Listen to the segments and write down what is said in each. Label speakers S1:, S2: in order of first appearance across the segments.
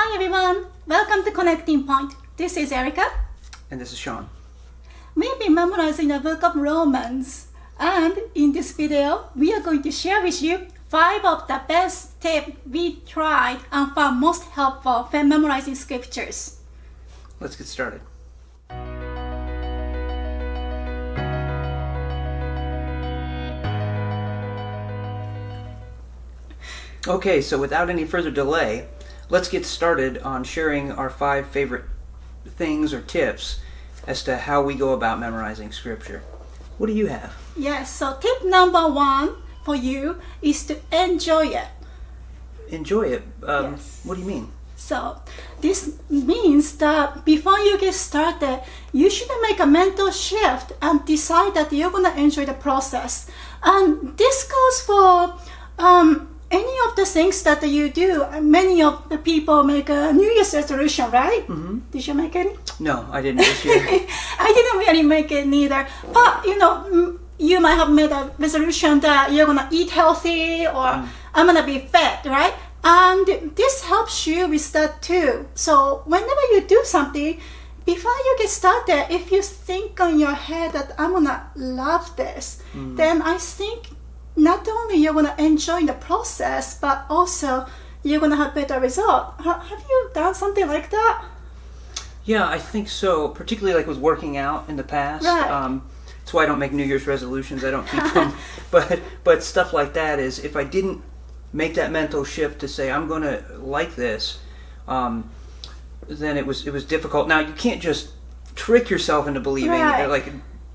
S1: Hi everyone, welcome to Connecting Point. This is Erika.
S2: And this is Sean.
S1: We've been memorizing the book of Romans. And in this video, we are going to share with you 5 of the best tips we tried and found most helpful when memorizing scriptures.
S2: Let's get started. Okay, so without any further delay, let's get started on sharing our 5 favorite things or tips as to how we go about memorizing scripture. What do you have?
S1: Yes, so tip number 1 for you is to enjoy it.
S2: Enjoy it?
S1: Yes.
S2: What do you mean?
S1: So this means that before you get started, you should make a mental shift and decide that you're going to enjoy the process. And this goes for any of the things that you do. Many of the people make a New Year's resolution, right? Mm-hmm. Did you make any?
S2: No, I didn't this year.
S1: I didn't really make it neither. But, you might have made a resolution that you're going to eat healthy or I'm going to be fat, right? And this helps you with that too. So whenever you do something, before you get started, if you think on your head that I'm going to love this, then I think not only you're going to enjoy the process, but also you're going to have better result. Have you done something like that?
S2: Yeah, I think so, particularly like with working out in the past.
S1: Right.
S2: That's why I don't make New Year's resolutions. I don't keep them. But stuff like that is, if I didn't make that mental shift to say, I'm going to like this, then it was difficult. Now, you can't just trick yourself into believing, like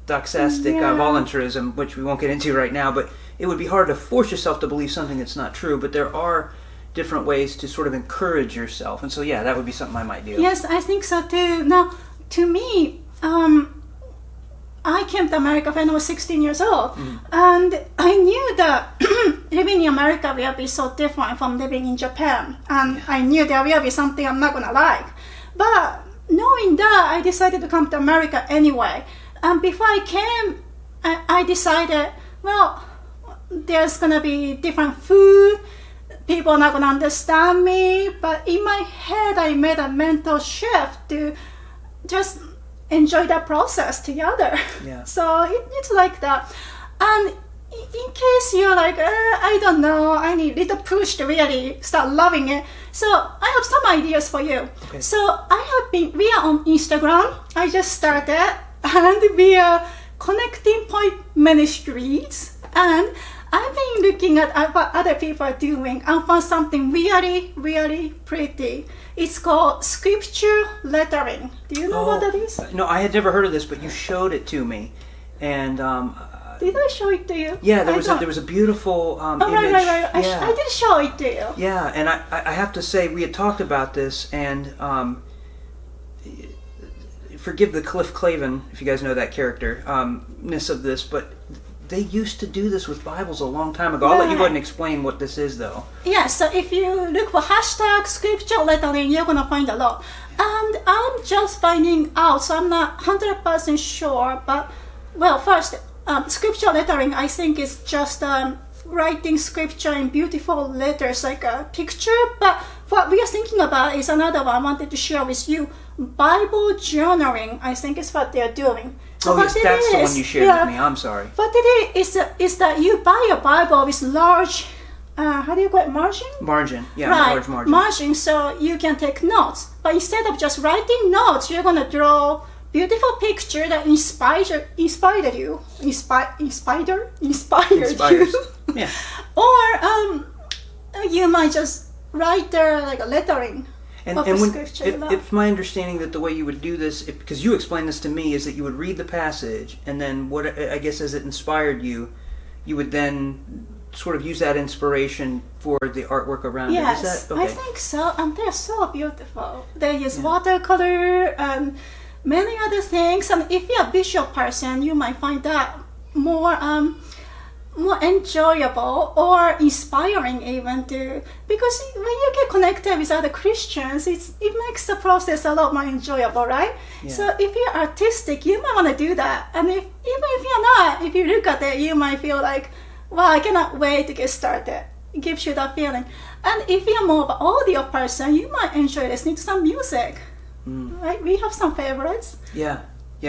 S2: doxastic voluntarism, which we won't get into right now, but it would be hard to force yourself to believe something that's not true, but there are different ways to sort of encourage yourself. And so, yeah, that would be something I might do.
S1: Yes, I think so too. Now, to me, I came to America when I was 16 years old, and I knew that living in America will be so different from living in Japan, and I knew there will be something I'm not going to like. But knowing that, I decided to come to America anyway. And before I came, I decided, well, there's going to be different food, people are not going to understand me, but in my head, I made a mental shift to just enjoy that process together. Yeah. So it's like that. And in case you're like, I don't know, I need a little push to really start loving it. So I have some ideas for you. Okay. So we are on Instagram. I just started, and we are Connecting Point Ministries. And I've been looking at what other people are doing and found something really, really pretty. It's called scripture lettering. Do you know what that is?
S2: No, I had never heard of this, but you showed it to me, and
S1: did I show it to you?
S2: Yeah, there was a beautiful image.
S1: Right. Yeah. I did show it to you.
S2: Yeah, and I have to say, we had talked about this, and forgive the Cliff Clavin, if you guys know that character, ness of this, but they used to do this with Bibles a long time ago. I'll let you go ahead and explain what this is, though. Yeah,
S1: so if you look for hashtag scripture lettering, you're going to find a lot. And I'm just finding out, so I'm not 100% sure. But, well, first, scripture lettering, I think, is just writing scripture in beautiful letters, like a picture. But what we are thinking about is another one I wanted to share with you. Bible journaling, I think, is what they're doing.
S2: So yes, that's the one you shared with me. I'm sorry.
S1: What it is that you buy a Bible with large, how do you call it, margin?
S2: Margin, yeah,
S1: right.
S2: Large margin.
S1: Margin, so you can take notes. But instead of just writing notes, you're going to draw beautiful picture that inspired you.
S2: Yeah.
S1: Or you might just write there like a lettering.
S2: And it's my understanding that the way you would do this, because you explained this to me, is that you would read the passage, and then what I guess as it inspired you, you would then sort of use that inspiration for the artwork around it. Is that okay?
S1: I think so, and they're so beautiful. They use watercolor and many other things, and if you're a visual person, you might find that more enjoyable or inspiring even too, because when you get connected with other Christians, it makes the process a lot more enjoyable, right? Yeah. So if you're artistic, you might want to do that, and even if you're not, if you look at it, you might feel like, wow, I cannot wait to get started. It gives you that feeling. And if you're more of an audio person, you might enjoy listening to some music. Right? We have some favorites.
S2: Yeah,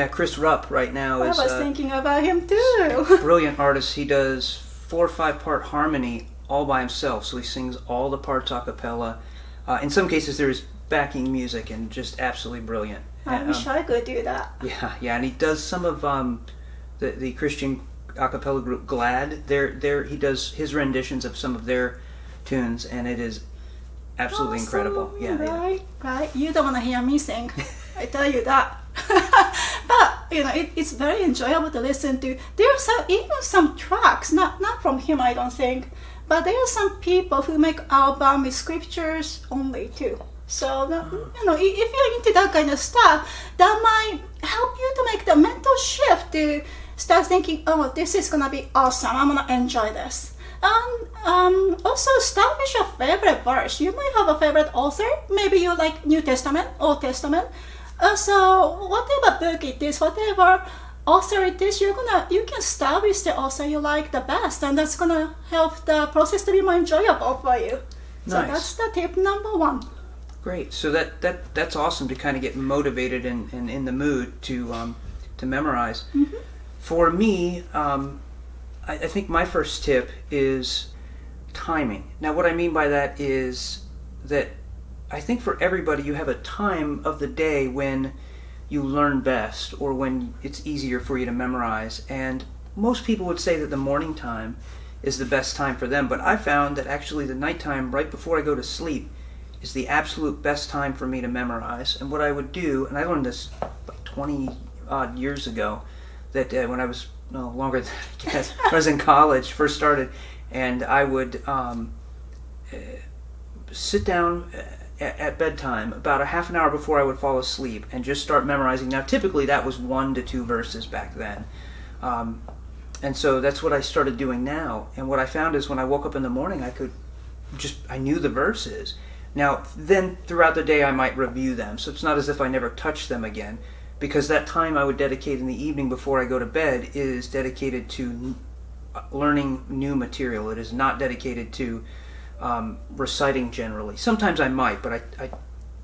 S2: Chris Rupp right now is
S1: I was thinking about him too.
S2: Brilliant artist. He does 4 or 5 part harmony all by himself, so he sings all the parts a cappella. In some cases there's backing music, and just absolutely brilliant.
S1: I wish I could do that.
S2: Yeah, and he does some of the Christian a cappella group Glad. He does his renditions of some of their tunes, and it is absolutely incredible.
S1: Right. You don't want to hear me sing. I tell you that. But it's very enjoyable to listen to. There are even some tracks, not from him, I don't think, but there are some people who make album with scriptures only too. So if you're into that kind of stuff, that might help you to make the mental shift to start thinking, oh, this is gonna be awesome. I'm gonna enjoy this. And also establish a favorite verse. You might have a favorite author. Maybe you like New Testament, Old Testament. So whatever book it is, whatever author it is, you can start with the author you like the best, and that's gonna help the process to be more enjoyable for you.
S2: Nice.
S1: So that's the tip number 1.
S2: Great. So that's awesome to kind of get motivated and in the mood to memorize.
S1: Mm-hmm.
S2: For me, I think my first tip is timing. Now, what I mean by that is that I think for everybody you have a time of the day when you learn best, or when it's easier for you to memorize. And most people would say that the morning time is the best time for them, but I found that actually the nighttime right before I go to sleep is the absolute best time for me to memorize. And what I would do, and I learned this like 20 odd years ago, that when I was longer than I guess, when I was in college, first started, and I would sit down at bedtime about a half an hour before I would fall asleep and just start memorizing. Now typically that was 1 to 2 verses back then, and so that's what I started doing now. And what I found is when I woke up in the morning, I knew the verses. Now then throughout the day I might review them, so it's not as if I never touched them again, because that time I would dedicate in the evening before I go to bed is dedicated to learning new material. It is not dedicated to reciting generally. Sometimes I might, but I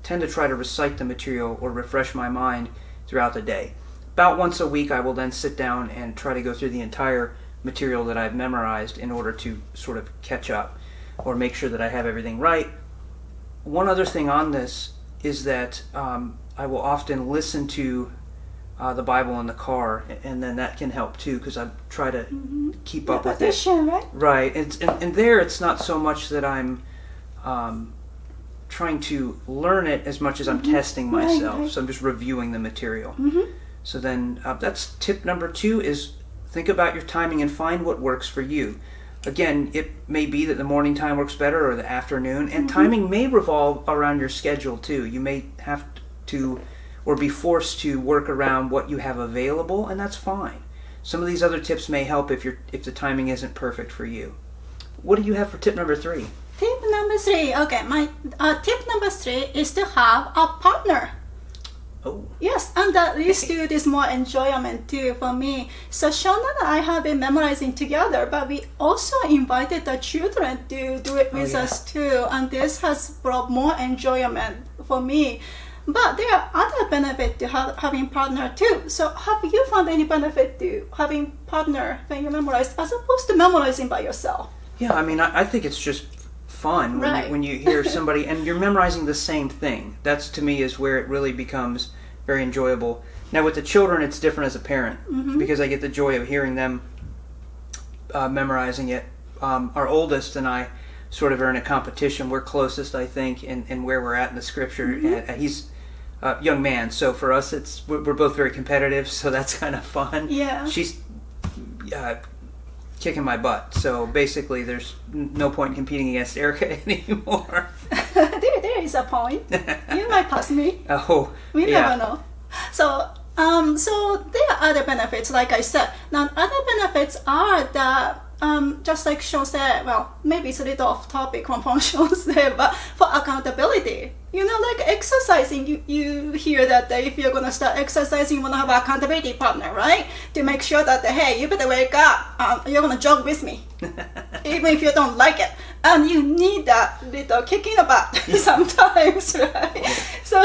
S2: tend to try to recite the material or refresh my mind throughout the day. About once a week I will then sit down and try to go through the entire material that I've memorized in order to sort of catch up or make sure that I have everything right. One other thing on this is that I will often listen to the Bible in the car, and then that can help too, because I try to keep up with it. Right, and there it's not so much that I'm trying to learn it as much as I'm testing myself. Right. So I'm just reviewing the material. So then that's tip number 2, is think about your timing and find what works for you. Again, it may be that the morning time works better, or the afternoon, and timing may revolve around your schedule too. You may have to or be forced to work around what you have available, and that's fine. Some of these other tips may help if the timing isn't perfect for you. What do you have for tip number 3?
S1: Tip number 3. Okay, my tip number 3 is to have a partner.
S2: Oh.
S1: Yes, and that leads to this more enjoyment too for me. So Shona and I have been memorizing together, but we also invited the children to do it with us too, and this has brought more enjoyment for me. But there are other benefits to having partner too. So have you found any benefit to having partner when you memorize, as opposed to memorizing by yourself?
S2: Yeah, I mean, I think it's just fun when you hear somebody and you're memorizing the same thing. That's, to me, is where it really becomes very enjoyable. Now with the children, it's different as a parent, because I get the joy of hearing them memorizing it. Our oldest and I sort of are in a competition. We're closest, I think, in where we're at in the scripture. He's a young man, so for us we're both very competitive, so that's kind of fun.
S1: Yeah.
S2: She's kicking my butt, so basically there's no point in competing against Erika anymore.
S1: there is a point. You might pass me.
S2: Oh,
S1: we never know. So there are other benefits, like I said. Now other benefits are that just like Sean said, well, maybe it's a little off topic from Sean said, but for accountability, like exercising, you hear that if you're going to start exercising, you want to have an accountability partner, right? To make sure that, hey, you better wake up, you're going to jog with me, even if you don't like it. And you need that little kick in the butt sometimes, right? So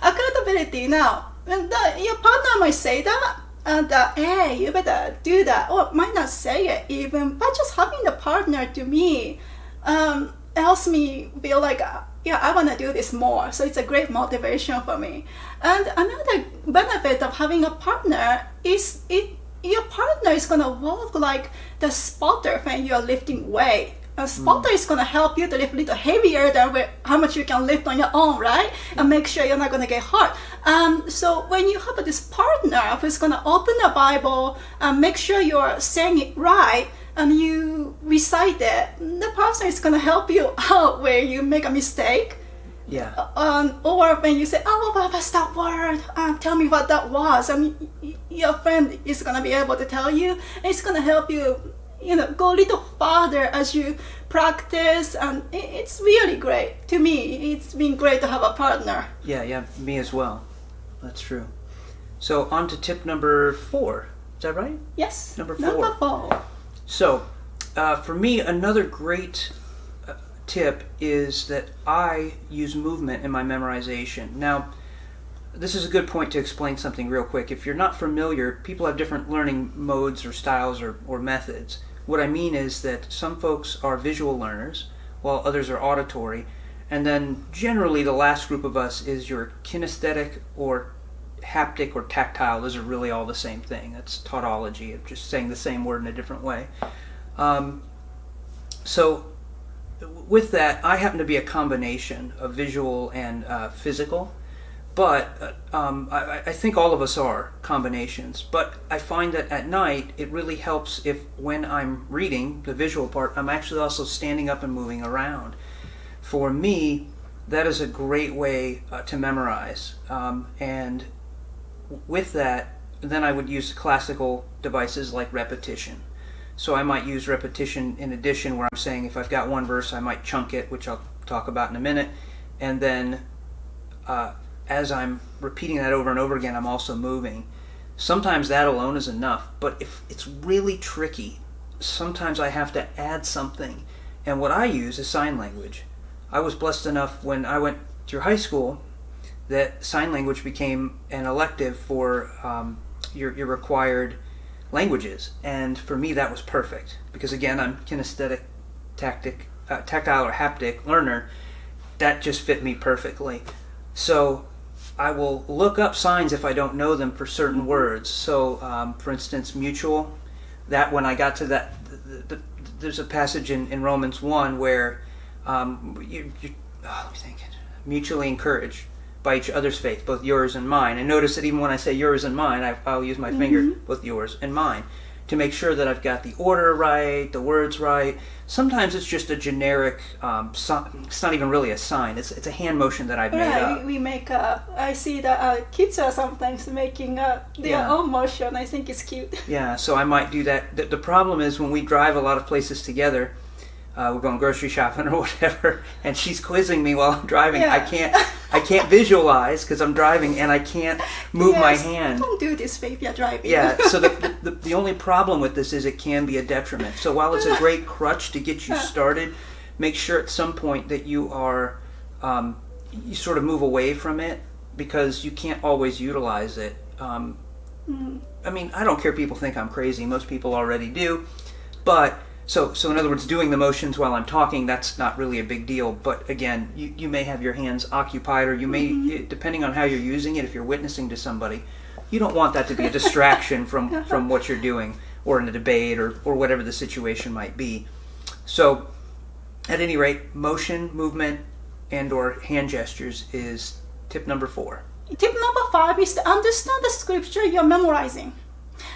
S1: accountability now, and your partner might say that, and hey, you better do that, or might not say it even, but just having the partner to me helps me feel like, yeah, I want to do this more. So it's a great motivation for me. And another benefit of having a partner is your partner is going to work like the spotter when you're lifting weight. A spotter is going to help you to lift a little heavier than how much you can lift on your own, right? And make sure you're not going to get hurt. So when you have this partner who's going to open the Bible and make sure you're saying it right, and you recite it, the person is going to help you out where you make a mistake.
S2: Yeah.
S1: Or when you say, oh, what was that word? Tell me what that was. Your friend is going to be able to tell you. It's going to help you, go a little farther as you practice. And it's really great. To me, it's been great to have a partner.
S2: Yeah, me as well. That's true. So on to tip number 4. Is that right?
S1: Yes.
S2: Number 4. So, for me, another great tip is that I use movement in my memorization. Now, this is a good point to explain something real quick. If you're not familiar, people have different learning modes or styles or methods. What I mean is that some folks are visual learners, while others are auditory. And then generally the last group of us is your kinesthetic or haptic or tactile. Those are really all the same thing. That's tautology, of just saying the same word in a different way. So with that, I happen to be a combination of visual and physical, but I think all of us are combinations. But I find that at night it really helps if when I'm reading the visual part, I'm actually also standing up and moving around. For me, that is a great way to memorize, and with that, then I would use classical devices like repetition. So I might use repetition in addition, where I'm saying if I've got one verse, I might chunk it, which I'll talk about in a minute, and then as I'm repeating that over and over again, I'm also moving. Sometimes that alone is enough, but if it's really tricky, sometimes I have to add something, and what I use is sign language. I was blessed enough when I went through high school that sign language became an elective for your required languages, and for me that was perfect because again I'm kinesthetic, tactile or haptic learner. That just fit me perfectly. So I will look up signs if I don't know them for certain words. So for instance, mutual, that when I got to that, there's a passage in Romans 1 where let me think, mutually encouraged by each other's faith, both yours and mine. And notice that even when I say yours and mine, I'll use my finger, both yours and mine, to make sure that I've got the order right, the words right. Sometimes it's just a generic, it's not even really a sign. It's a hand motion that I've made up.
S1: We make I see that kids are sometimes making their own motion. I think it's cute. Yeah,
S2: so I might do that. The problem is when we drive a lot of places together, we're going grocery shopping or whatever, and she's quizzing me while I'm driving. I can't visualize because I'm driving, and I can't move my hand.
S1: Don't do this if you're driving.
S2: Yeah, so the only problem with this is it can be a detriment. So while it's a great crutch to get you started, make sure at some point that you are, you sort of move away from it because you can't always utilize it. I mean, I don't care if people think I'm crazy. Most people already do, but So in other words, doing the motions while I'm talking, that's not really a big deal. But again, you may have your hands occupied, or you may, depending on how you're using it, if you're witnessing to somebody, you don't want that to be a distraction from what you're doing, or in a debate, or whatever the situation might be. So at any rate, motion, movement, and or hand gestures is tip number 4.
S1: Tip number 5 is to understand the scripture you're memorizing.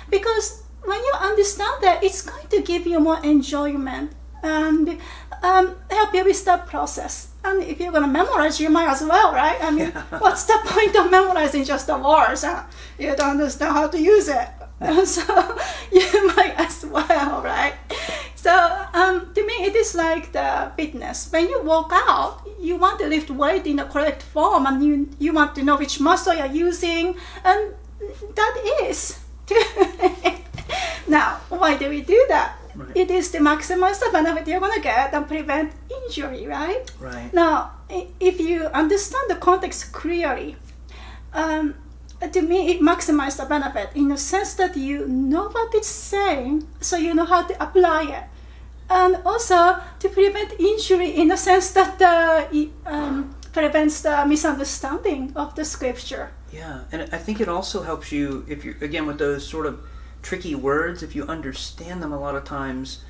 S1: Because when you understand that, it's going to give you more enjoyment and help you with that process. And if you're going to memorize, you might as well, right? I mean, what's the point of memorizing just the words? You don't understand how to use it. So you might as well, right? So to me, it is like the fitness. When you work out, you want to lift weight in the correct form, and you want to know which muscle you're using, and that is. Now, why do we do that?
S2: Right.
S1: It is to maximize the benefit you're going to get and prevent injury, right?
S2: Right.
S1: Now, if you understand the context clearly, to me, it maximizes the benefit in the sense that you know what it's saying, so you know how to apply it. And also to prevent injury in the sense that it prevents the misunderstanding of the scripture.
S2: Yeah, and I think it also helps you, if you're, again, with those sort of tricky words, if you understand them a lot of times,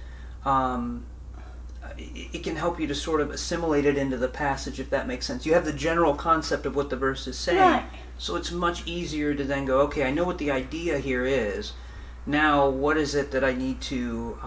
S2: it can help you to sort of assimilate it into the passage, if that makes sense. You have the general concept of what the verse is saying,
S1: right.
S2: So it's much easier to then go, okay, I know what the idea here is. Now, what is it that I need to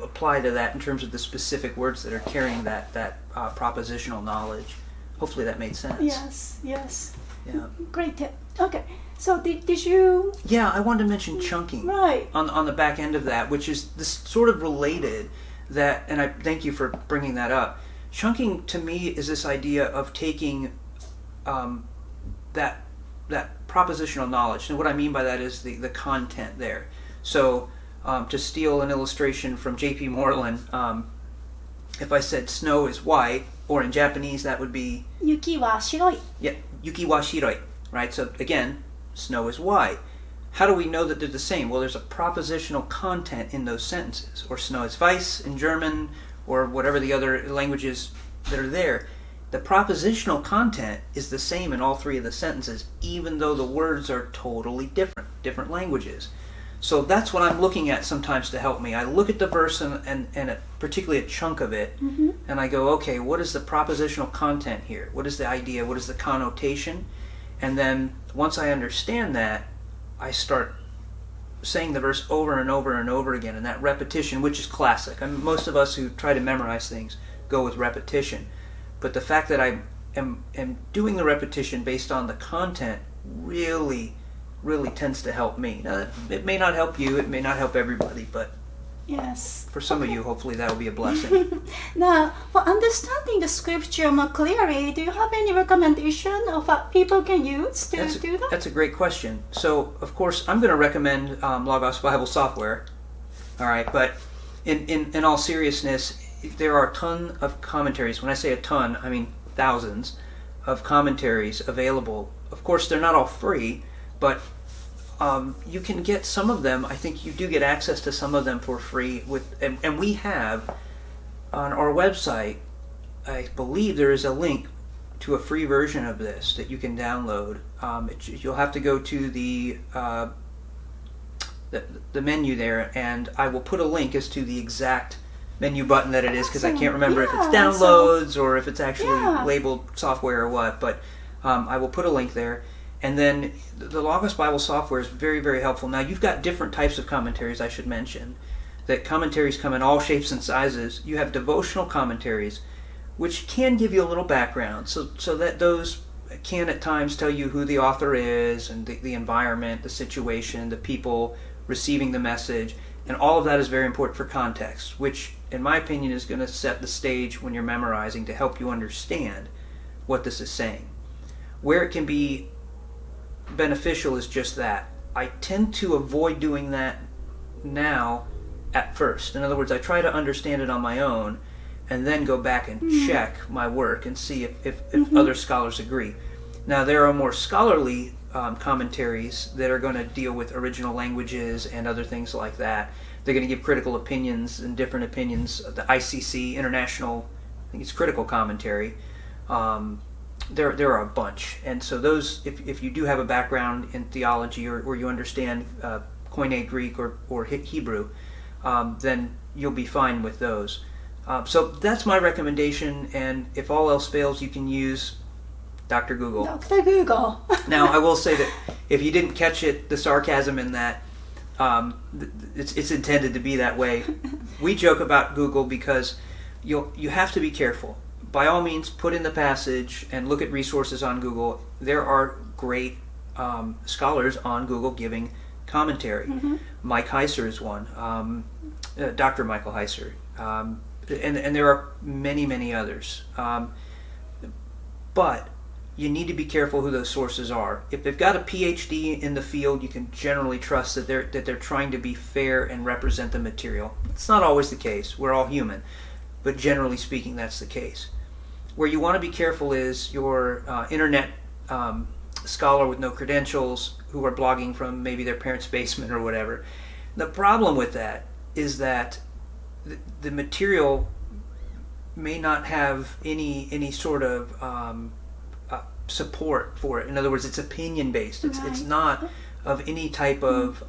S2: apply to that in terms of the specific words that are carrying that propositional knowledge? Hopefully that made sense.
S1: Yes.
S2: Yeah.
S1: Great tip. Okay. So did you?
S2: Yeah, I wanted to mention chunking.
S1: Right.
S2: On the back end of that, which is this sort of related. That, and I thank you for bringing that up. Chunking to me is this idea of taking that propositional knowledge. And what I mean by that is the content there. So to steal an illustration from J.P. Moreland, if I said snow is white, or in Japanese that would be
S1: 雪は白い.
S2: yeah, yuki wa shiroi, right? So again, snow is white. How do we know that they're the same? Well, there's a propositional content in those sentences. Or snow is weiß in German, or whatever the other languages that are there. The propositional content is the same in all three of the sentences, even though the words are totally different languages. So that's what I'm looking at sometimes to help me. I look at the verse and particularly a chunk of it, and I go, okay, what is the propositional content here? What is the idea? What is the connotation? And then once I understand that, I start saying the verse over and over and over again, and that repetition, which is classic. I mean, most of us who try to memorize things go with repetition. But the fact that I am doing the repetition based on the content really tends to help me. Now, it may not help you, it may not help everybody, but
S1: Yes.
S2: for some of you, hopefully that will be a blessing.
S1: Now, for understanding the scripture more clearly, do you have any recommendation of what people can use to do that?
S2: That's a great question. So, of course, I'm going to recommend Logos Bible software. All right, but in all seriousness, there are a ton of commentaries. When I say a ton, I mean thousands of commentaries available. Of course, they're not all free, but you can get some of them. I think you do get access to some of them for free. And we have on our website, I believe there is a link to a free version of this that you can download. You'll have to go to the menu there, and I will put a link as to the exact menu button that it is, because I can't remember if it's downloads or if it's actually labeled software or what, but I will put a link there. And then the Logos Bible software is very, very helpful. Now, you've got different types of commentaries, I should mention. That commentaries come in all shapes and sizes. You have devotional commentaries, which can give you a little background, so that those can at times tell you who the author is and the environment, the situation, the people receiving the message, and all of that is very important for context, which, in my opinion, is going to set the stage when you're memorizing to help you understand what this is saying. Where it can be beneficial is just that. I tend to avoid doing that now at first. In other words, I try to understand it on my own and then go back and check my work and see if other scholars agree. Now, there are more scholarly commentaries that are going to deal with original languages and other things like that. They're going to give critical opinions and different opinions. The ICC, International, I think it's critical commentary. There are a bunch, and so those, if you do have a background in theology or you understand Koine Greek or Hebrew, then you'll be fine with those. So that's my recommendation, and if all else fails, you can use Dr. Google.
S1: Dr. Google.
S2: Now, I will say that if you didn't catch it, the sarcasm in that, it's intended to be that way. We joke about Google because you have to be careful. By all means, put in the passage and look at resources on Google. There are great scholars on Google giving commentary. Mike Heiser is one, Dr. Michael Heiser, and there are many others. But you need to be careful who those sources are. If they've got a PhD in the field, you can generally trust that they're trying to be fair and represent the material. It's not always the case. We're all human, but generally speaking, that's the case. Where you want to be careful is your internet scholar with no credentials who are blogging from maybe their parents' basement or whatever. The problem with that is that the material may not have any sort of support for it. In other words, it's opinion based. It's not of any type of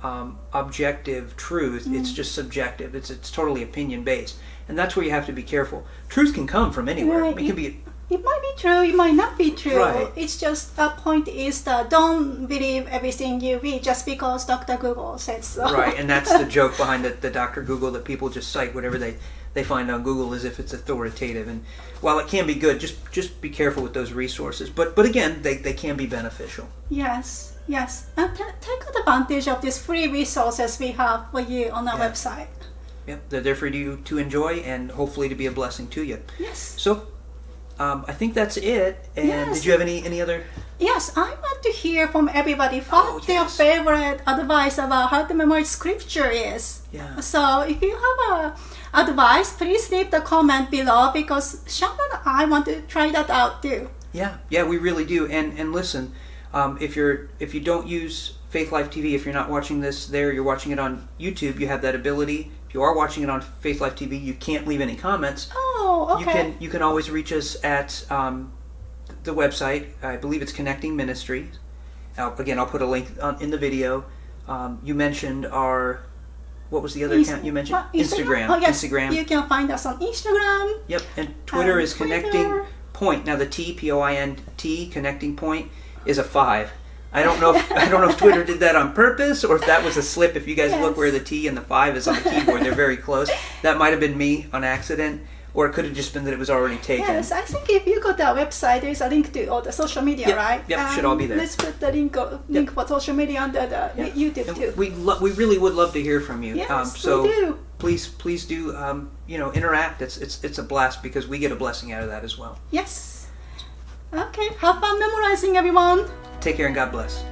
S2: objective truth. It's just subjective. It's totally opinion based, and that's where you have to be careful. Truth can come from anywhere.
S1: Right.
S2: It can be.
S1: It might be true, it might not be true.
S2: Right.
S1: It's just the point is that don't believe everything you read just because Dr. Google says so.
S2: Right, and that's the joke behind the Dr. Google, that people just cite whatever they find on Google as if it's authoritative. And while it can be good, just be careful with those resources. But again, they can be beneficial.
S1: Yes. And take advantage of these free resources we have for you on our website.
S2: Yep, they're there for you to enjoy and hopefully to be a blessing to you.
S1: Yes.
S2: So, I think that's it. And did you have any other?
S1: Yes, I want to hear from everybody what their favorite advice about how to memorize scripture is.
S2: Yeah.
S1: So if you have advice, please leave the comment below, because Sean and I want to try that out too.
S2: Yeah, we really do. And listen, if you don't use Faith Life TV, if you're not watching this there, you're watching it on YouTube, you have that ability. If you are watching it on Faith Life TV, you can't leave any comments.
S1: Oh, okay.
S2: You can always reach us at the website. I believe it's Connecting Ministries. Again, I'll put a link in the video. You mentioned what was the other account you mentioned? Instagram.
S1: Oh, yes.
S2: Instagram.
S1: You can find us on Instagram.
S2: Yep, and Twitter is Connecting Point. Now the P-O-I-N-T, Connecting Point, is a 5. I don't know if Twitter did that on purpose or if that was a slip. If you guys look where the T and the 5 is on the keyboard, they're very close. That might have been me on accident, or it could have just been that it was already taken.
S1: Yes, I think if you go to our website, there's a link to all the social media, right?
S2: Yep, should all be there.
S1: Let's put the link for social media under the YouTube
S2: and
S1: too.
S2: We really would love to hear from you.
S1: Yes,
S2: so
S1: we do.
S2: Please do interact. It's a blast because we get a blessing out of that as well.
S1: Yes. Okay, have fun memorizing, everyone.
S2: Take care and God bless.